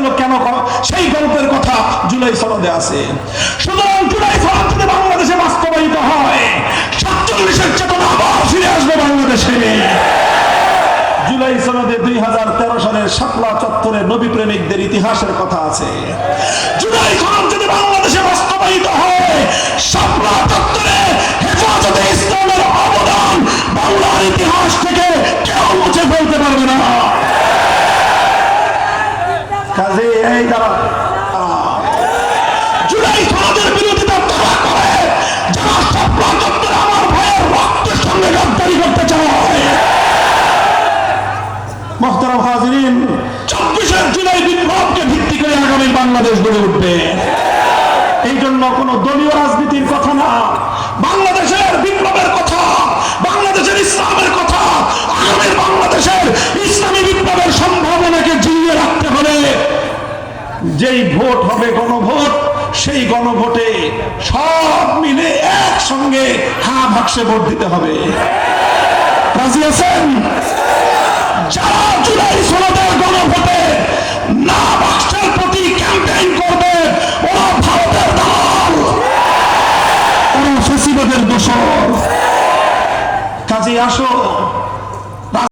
হলো কেন, সেই গল্পের কথা জুলাই সনদে আছে। সুতরাং জুলাই সনদ যদি বাংলাদেশে বাস্তবায়িত হয়, 47-এর চেতনা আবার ফিরে আসবে বাংলাদেশে। জুলাই সনদে 2013 সালের শাপলা চত্বরে নবী প্রেমিকদের ইতিহাসের কথা আছে। জুলাই সনদ যদি বাংলাদেশে বাস্তবায়িত হয়, শাপলা চত্বরে হেফাজতে ইসলামের অবদান বাংলার ইতিহাস থেকে কেউ মুছে ফেলতে পারবে না। কাজে এই যারা জুলাই সনদের বিরোধিতা তারা করে, যারা শাপলা চত্বরে আমার ভাইয়ের রক্তের সঙ্গে গাদ্দারি করতে চায়। মোহতারাম হাজিরিন, 24 জুলাই বিপ্লবকে ভিত্তি করে আগামী বাংলাদেশ গড়ে উঠবে। এই জন্য কোন দলীয় রাজনীতির কথা না, বাংলাদেশের বিপ্লবের কথা, বাংলাদেশের ইসলামের কথা, আগামী বাংলাদেশের ইসলামী বিপ্লবের সম্ভাবনাকে জিইয়ে রাখতে হলে যেই ভোট হবে গণভোট, সেই গণভোটে সব মিলে একসঙ্গে হা ভাগসে ভোট দিতে হবে। রাজি আছেন? যারা জুলাই সনদের গণভোটে না বাক্সের প্রতি ক্যাম্পেইন করবে, ওরা ভারতের দল, ওরা ফ্যাসিবাদের দোসর। কাজে আসো